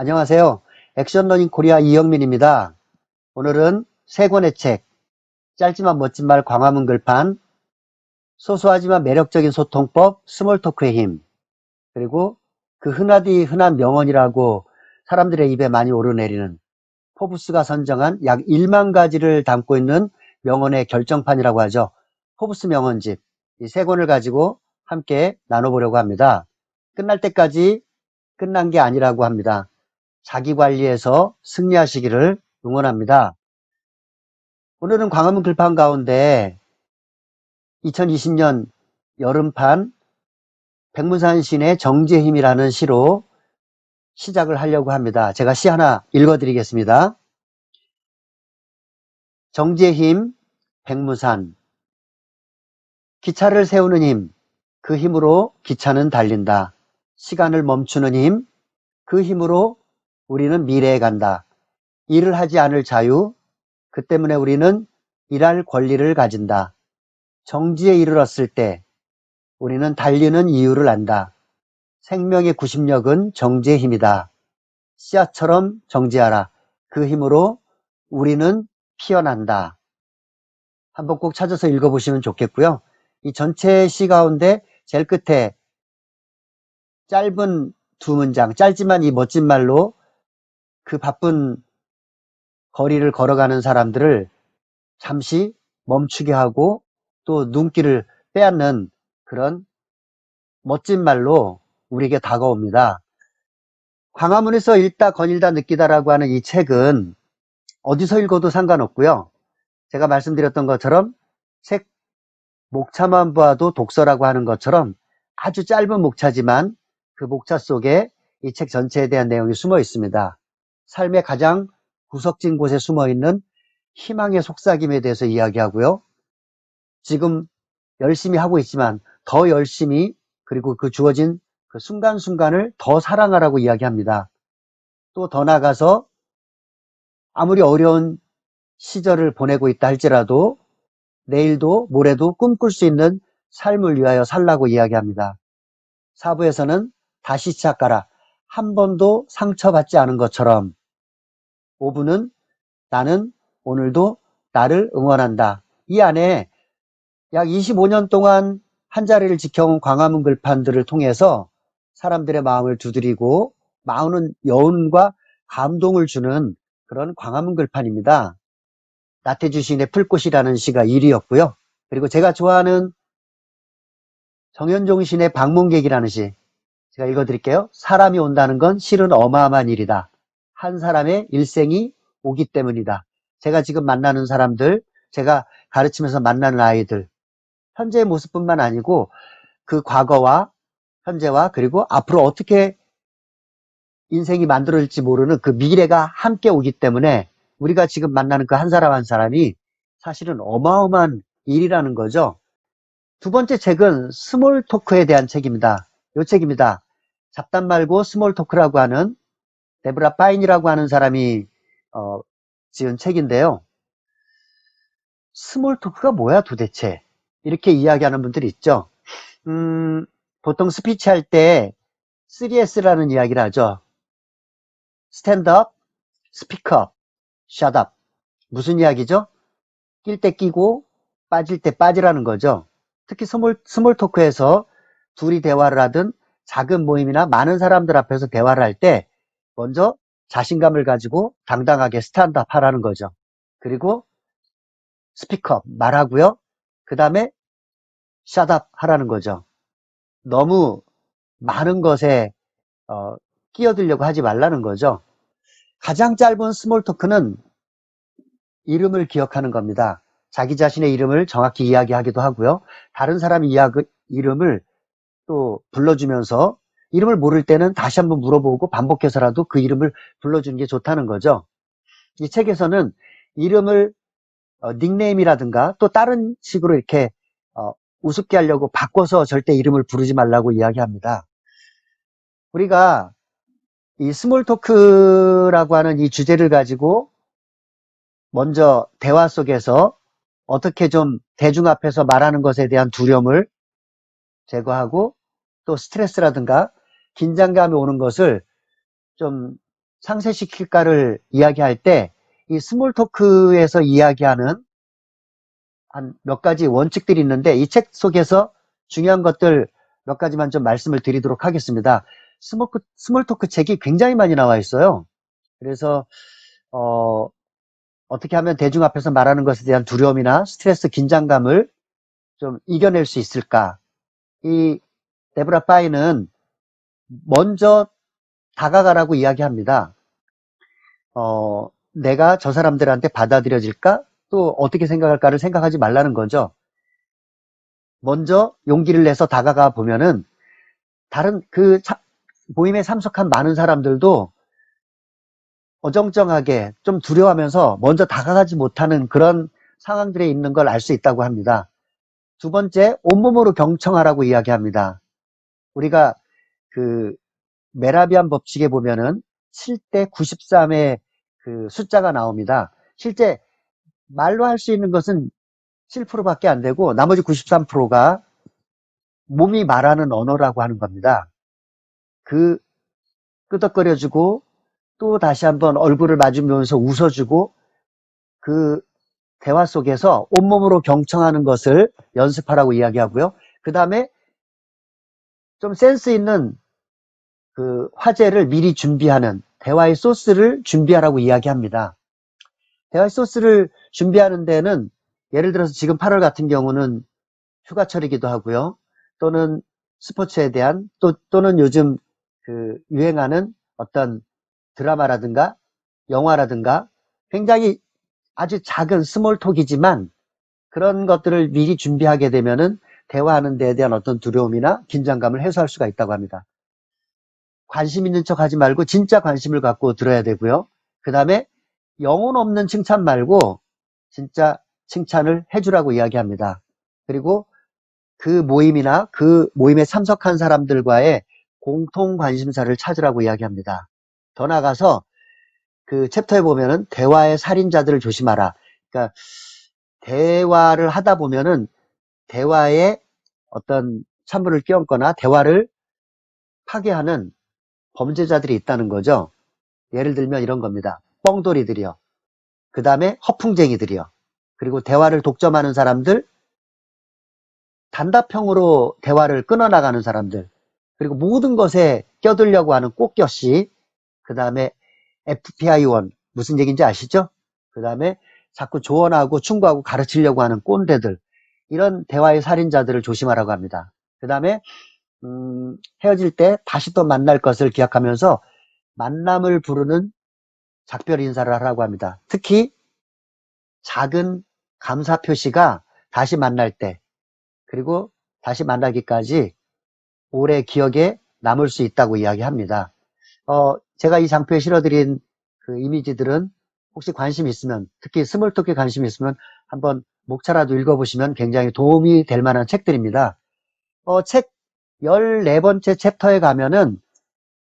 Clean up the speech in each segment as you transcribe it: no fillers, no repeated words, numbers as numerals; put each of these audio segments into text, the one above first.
안녕하세요. 액션러닝 코리아 이영민입니다. 오늘은 세 권의 책, 짧지만 멋진 말 광화문 글판, 소소하지만 매력적인 소통법 스몰토크의 힘, 그리고 그 흔한 명언이라고 사람들의 입에 많이 오르내리는 포브스가 선정한 약 1만 가지를 담고 있는 명언의 결정판이라고 하죠. 포브스 명언집, 이 세 권을 가지고 함께 나눠보려고 합니다. 끝날 때까지 끝난 게 아니라고 합니다. 자기 관리에서 승리하시기를 응원합니다. 오늘은 광화문 글판 가운데 2020년 여름판 백문산 시인의 정지의 힘이라는 시로 시작을 하려고 합니다. 제가 시 하나 읽어드리겠습니다. 정지의 힘, 백무산. 기차를 세우는 힘, 그 힘으로 기차는 달린다. 시간을 멈추는 힘, 그 힘으로 우리는 미래에 간다. 일을 하지 않을 자유, 그 때문에 우리는 일할 권리를 가진다. 정지에 이르렀을 때 우리는 달리는 이유를 안다. 생명의 구심력은 정지의 힘이다. 씨앗처럼 정지하라. 그 힘으로 우리는 피어난다. 한번 꼭 찾아서 읽어보시면 좋겠고요. 이 전체 시 가운데 제일 끝에 짧은 두 문장, 짧지만 이 멋진 말로 그 바쁜 거리를 걸어가는 사람들을 잠시 멈추게 하고 또 눈길을 빼앗는 그런 멋진 말로 우리에게 다가옵니다. 광화문에서 읽다 거닐다 느끼다라고 하는 이 책은 어디서 읽어도 상관없고요. 제가 말씀드렸던 것처럼 책 목차만 봐도 독서라고 하는 것처럼 아주 짧은 목차지만 그 목차 속에 이 책 전체에 대한 내용이 숨어 있습니다. 삶의 가장 구석진 곳에 숨어 있는 희망의 속삭임에 대해서 이야기하고요. 지금 열심히 하고 있지만 더 열심히 그리고 그 주어진 그 순간순간을 더 사랑하라고 이야기합니다. 또 더 나아가서 아무리 어려운 시절을 보내고 있다 할지라도 내일도 모레도 꿈꿀 수 있는 삶을 위하여 살라고 이야기합니다. 4부에서는 다시 시작하라. 한 번도 상처받지 않은 것처럼 5부는 나는 오늘도 나를 응원한다. 이 안에 약 25년 동안 한자리를 지켜온 광화문 글판들을 통해서 사람들의 마음을 두드리고 많은 여운과 감동을 주는 그런 광화문 글판입니다. 나태주 시인의 풀꽃이라는 시가 1위였고요. 그리고 제가 좋아하는 정현종 시인의 방문객이라는 시 제가 읽어드릴게요. 사람이 온다는 건 실은 어마어마한 일이다. 한 사람의 일생이 오기 때문이다. 제가 지금 만나는 사람들, 제가 가르치면서 만나는 아이들, 현재의 모습뿐만 아니고 그 과거와 현재와 그리고 앞으로 어떻게 인생이 만들어질지 모르는 그 미래가 함께 오기 때문에 우리가 지금 만나는 그 한 사람 한 사람이 사실은 어마어마한 일이라는 거죠. 두 번째 책은 스몰 토크에 대한 책입니다. 이 책입니다. 잡담 말고 스몰 토크라고 하는 데브라 파인이라고 하는 사람이 지은 책인데요. 스몰 토크가 뭐야 도대체? 이렇게 이야기하는 분들이 있죠. 보통 스피치 할 때 3S라는 이야기를 하죠. 스탠드업, 스피크업, 샷업. 무슨 이야기죠? 낄 때 끼고 빠질 때 빠지라는 거죠. 특히 스몰 토크에서 둘이 대화를 하든 작은 모임이나 많은 사람들 앞에서 대화를 할 때 먼저 자신감을 가지고 당당하게 스탠드업 하라는 거죠. 그리고 스피크업 말하고요. 그 다음에 샷업 하라는 거죠. 너무 많은 것에 끼어들려고 하지 말라는 거죠. 가장 짧은 스몰 토크는 이름을 기억하는 겁니다. 자기 자신의 이름을 정확히 이야기하기도 하고요. 다른 사람 이름을 또 불러주면서 이름을 모를 때는 다시 한번 물어보고 반복해서라도 그 이름을 불러주는 게 좋다는 거죠. 이 책에서는 이름을 닉네임이라든가 또 다른 식으로 이렇게 우습게 하려고 바꿔서 절대 이름을 부르지 말라고 이야기합니다. 우리가 이 스몰 토크라고 하는 이 주제를 가지고 먼저 대화 속에서 어떻게 좀 대중 앞에서 말하는 것에 대한 두려움을 제거하고 또 스트레스라든가 긴장감이 오는 것을 좀 상쇄시킬까를 이야기할 때 이 스몰 토크에서 이야기하는 한 몇 가지 원칙들이 있는데 이 책 속에서 중요한 것들 몇 가지만 좀 말씀을 드리도록 하겠습니다. 스몰 토크 책이 굉장히 많이 나와 있어요. 그래서 어떻게 하면 대중 앞에서 말하는 것에 대한 두려움이나 스트레스, 긴장감을 좀 이겨낼 수 있을까? 이 데브라 파이는 먼저 다가가라고 이야기합니다. 내가 저 사람들한테 받아들여질까? 또 어떻게 생각할까를 생각하지 말라는 거죠. 먼저 용기를 내서 다가가 보면은 다른 모임에 참석한 많은 사람들도 어정쩡하게 좀 두려워하면서 먼저 다가가지 못하는 그런 상황들에 있는 걸 알 수 있다고 합니다. 두 번째, 온몸으로 경청하라고 이야기합니다. 우리가 그 메라비안 법칙에 보면은 7대 93의 그 숫자가 나옵니다. 실제 말로 할 수 있는 것은 7%밖에 안 되고 나머지 93%가 몸이 말하는 언어라고 하는 겁니다. 그 끄덕거려주고 또 다시 한번 얼굴을 마주보면서 웃어주고 그 대화 속에서 온몸으로 경청하는 것을 연습하라고 이야기하고요. 그 다음에 좀 센스 있는 그 화제를 미리 준비하는 대화의 소스를 준비하라고 이야기합니다. 대화의 소스를 준비하는 데는 예를 들어서 지금 8월 같은 경우는 휴가철이기도 하고요. 또는 스포츠에 대한 또는 요즘 그 유행하는 어떤 드라마라든가 영화라든가 굉장히 아주 작은 스몰톡이지만 그런 것들을 미리 준비하게 되면은 대화하는 데에 대한 어떤 두려움이나 긴장감을 해소할 수가 있다고 합니다. 관심 있는 척 하지 말고 진짜 관심을 갖고 들어야 되고요. 그 다음에 영혼 없는 칭찬 말고 진짜 칭찬을 해주라고 이야기합니다. 그리고 그 모임이나 그 모임에 참석한 사람들과의 공통 관심사를 찾으라고 이야기합니다. 더 나아가서 그 챕터에 보면은 대화의 살인자들을 조심하라. 그러니까 대화를 하다 보면은 대화에 어떤 찬물을 끼얹거나 대화를 파괴하는 범죄자들이 있다는 거죠. 예를 들면 이런 겁니다. 뻥돌이들이요. 그 다음에 허풍쟁이들이요. 그리고 대화를 독점하는 사람들, 단답형으로 대화를 끊어나가는 사람들, 그리고 모든 것에 껴들려고 하는 꽃겨씨, 그 다음에 FPI-1 무슨 얘기인지 아시죠? 그 다음에 자꾸 조언하고 충고하고 가르치려고 하는 꼰대들, 이런 대화의 살인자들을 조심하라고 합니다. 그 다음에 헤어질 때 다시 또 만날 것을 기약하면서 만남을 부르는 작별 인사를 하라고 합니다. 특히 작은 감사 표시가 다시 만날 때 그리고 다시 만나기까지 오래 기억에 남을 수 있다고 이야기합니다. 제가 이 장표에 실어드린 그 이미지들은 혹시 관심 있으면 특히 스몰토크에 관심 있으면 한번 목차라도 읽어보시면 굉장히 도움이 될 만한 책들입니다. 책 14번째 챕터에 가면은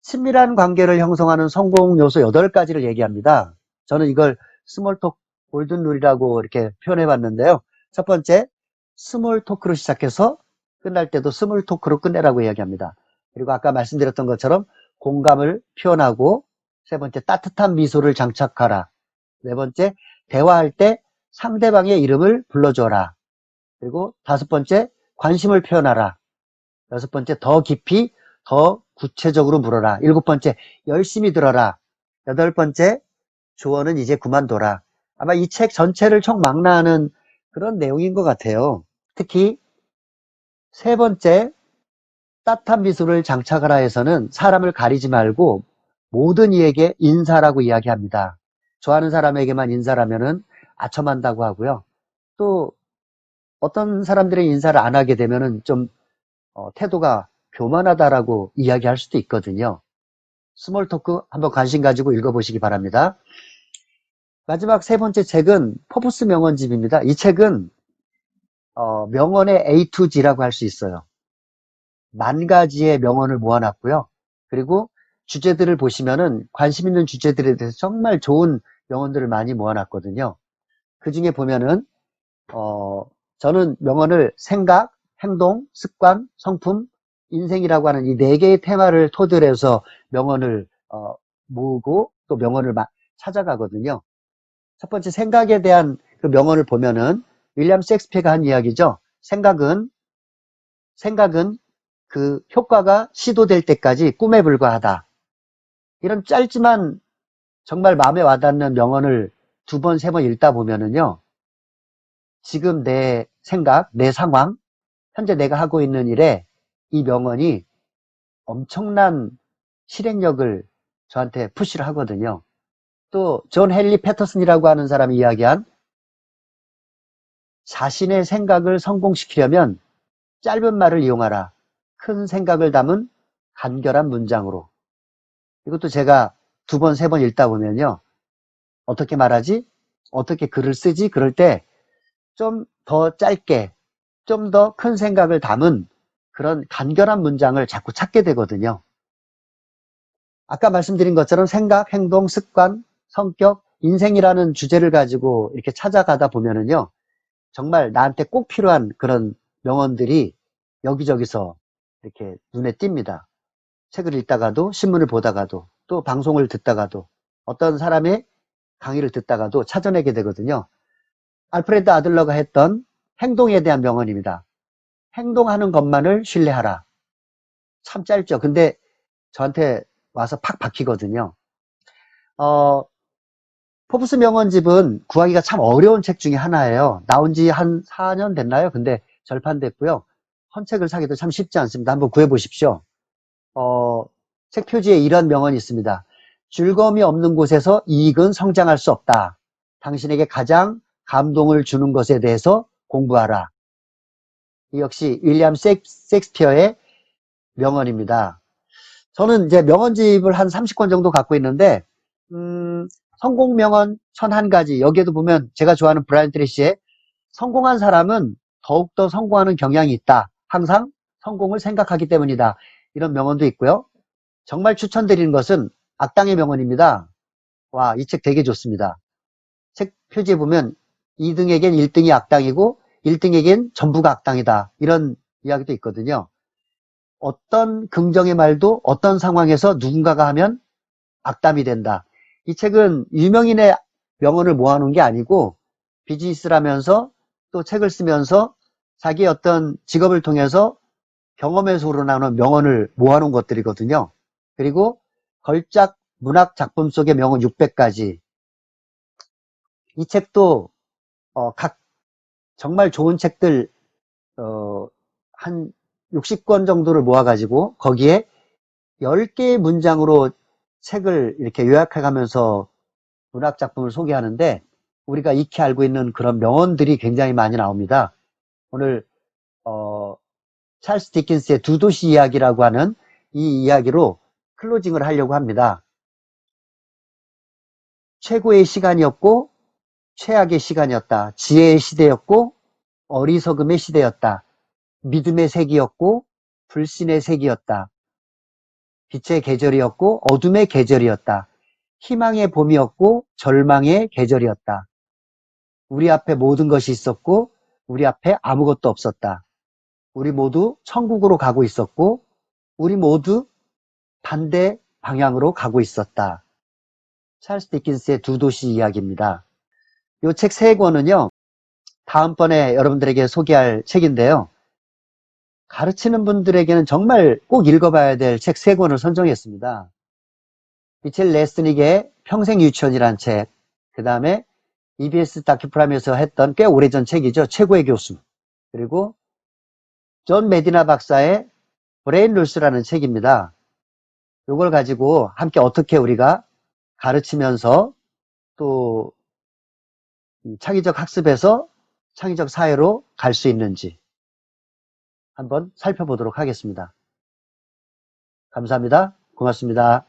친밀한 관계를 형성하는 성공 요소 8가지를 얘기합니다. 저는 이걸 스몰톡 골든 룰이라고 이렇게 표현해 봤는데요. 첫 번째, 스몰 토크로 시작해서 끝날 때도 스몰 토크로 끝내라고 이야기합니다. 그리고 아까 말씀드렸던 것처럼 공감을 표현하고, 세 번째, 따뜻한 미소를 장착하라. 네 번째, 대화할 때 상대방의 이름을 불러줘라. 그리고 다섯 번째, 관심을 표현하라. 여섯 번째, 더 깊이, 더 구체적으로 물어라. 일곱 번째, 열심히 들어라. 여덟 번째, 조언은 이제 그만둬라. 아마 이 책 전체를 총망라하는 그런 내용인 것 같아요. 특히 세 번째, 따뜻한 미소를 장착하라 해서는 사람을 가리지 말고 모든 이에게 인사라고 이야기합니다. 좋아하는 사람에게만 인사라면은 아첨한다고 하고요. 또 어떤 사람들의 인사를 안 하게 되면은 좀 태도가 교만하다라고 이야기할 수도 있거든요. 스몰 토크 한번 관심 가지고 읽어보시기 바랍니다. 마지막 세 번째 책은 포브스 명언집입니다. 이 책은 명언의 A to G라고 할 수 있어요. 10,000가지의 명언을 모아놨고요. 그리고 주제들을 보시면은 관심 있는 주제들에 대해서 정말 좋은 명언들을 많이 모아놨거든요. 그 중에 보면은 저는 명언을 생각, 행동, 습관, 성품, 인생이라고 하는 이 4개의 테마를 토대로 해서 명언을 모으고 또 명언을 찾아가거든요. 첫 번째 생각에 대한 그 명언을 보면은 윌리엄 셰익스피어가 한 이야기죠. 생각은 그 효과가 시도될 때까지 꿈에 불과하다. 이런 짧지만 정말 마음에 와닿는 명언을 두 번, 세 번 읽다 보면은요. 지금 내 생각, 내 상황, 현재 내가 하고 있는 일에 이 명언이 엄청난 실행력을 저한테 푸시를 하거든요. 또 존 헨리 패터슨이라고 하는 사람이 이야기한 자신의 생각을 성공시키려면 짧은 말을 이용하라. 큰 생각을 담은 간결한 문장으로. 이것도 제가 두 번, 세 번 읽다 보면요. 어떻게 말하지? 어떻게 글을 쓰지? 그럴 때 좀 더 짧게, 좀 더 큰 생각을 담은 그런 간결한 문장을 자꾸 찾게 되거든요. 아까 말씀드린 것처럼 생각, 행동, 습관, 성격, 인생이라는 주제를 가지고 이렇게 찾아가다 보면은요. 정말 나한테 꼭 필요한 그런 명언들이 여기저기서 이렇게 눈에 띕니다. 책을 읽다가도, 신문을 보다가도, 또 방송을 듣다가도, 어떤 사람의 강의를 듣다가도 찾아내게 되거든요. 알프레드 아들러가 했던 행동에 대한 명언입니다. 행동하는 것만을 신뢰하라. 참 짧죠. 근데 저한테 와서 팍 박히거든요. 포브스 명언집은 구하기가 참 어려운 책 중에 하나예요. 나온 지 한 4년 됐나요? 근데 절판됐고요. 헌책을 사기도 참 쉽지 않습니다. 한번 구해보십시오. 책 표지에 이런 명언이 있습니다. 즐거움이 없는 곳에서 이익은 성장할 수 없다. 당신에게 가장 감동을 주는 것에 대해서 공부하라. 이 역시 윌리엄 셰익스피어의 명언입니다. 저는 이제 명언집을 한 30권 정도 갖고 있는데 성공 명언 1001가지. 여기에도 보면 제가 좋아하는 브라이언 트레이시의 성공한 사람은 더욱더 성공하는 경향이 있다. 항상 성공을 생각하기 때문이다. 이런 명언도 있고요. 정말 추천드리는 것은 악당의 명언입니다. 와, 이 책 되게 좋습니다. 책 표지에 보면 2등에겐 1등이 악당이고 1등에겐 전부가 악당이다. 이런 이야기도 있거든요. 어떤 긍정의 말도 어떤 상황에서 누군가가 하면 악담이 된다. 이 책은 유명인의 명언을 모아놓은 게 아니고 비즈니스를 하면서 또 책을 쓰면서 자기의 어떤 직업을 통해서 경험에서 우러나오는 명언을 모아놓은 것들이거든요. 그리고 걸작 문학 작품 속의 명언 600가지. 이 책도 각 정말 좋은 책들 한 60권 정도를 모아가지고 거기에 10개의 문장으로 책을 이렇게 요약해가면서 문학 작품을 소개하는데 우리가 익히 알고 있는 그런 명언들이 굉장히 많이 나옵니다. 오늘 찰스 디킨스의 두 도시 이야기라고 하는 이 이야기로 클로징을 하려고 합니다. 최고의 시간이었고 최악의 시간이었다. 지혜의 시대였고 어리석음의 시대였다. 믿음의 세기였고 불신의 세기였다. 빛의 계절이었고 어둠의 계절이었다. 희망의 봄이었고 절망의 계절이었다. 우리 앞에 모든 것이 있었고 우리 앞에 아무것도 없었다. 우리 모두 천국으로 가고 있었고 우리 모두 반대 방향으로 가고 있었다. 찰스 디킨스의 두 도시 이야기입니다. 이 책 세 권은요. 다음번에 여러분들에게 소개할 책인데요. 가르치는 분들에게는 정말 꼭 읽어봐야 될 책 세 권을 선정했습니다. 미첼 레스닉의 평생 유치원이라는 책, 그 다음에 EBS 다큐프라임에서 했던 꽤 오래전 책이죠. 최고의 교수. 그리고 존 메디나 박사의 브레인 룰스라는 책입니다. 이걸 가지고 함께 어떻게 우리가 가르치면서 또 창의적 학습에서 창의적 사회로 갈 수 있는지 한번 살펴보도록 하겠습니다. 감사합니다. 고맙습니다.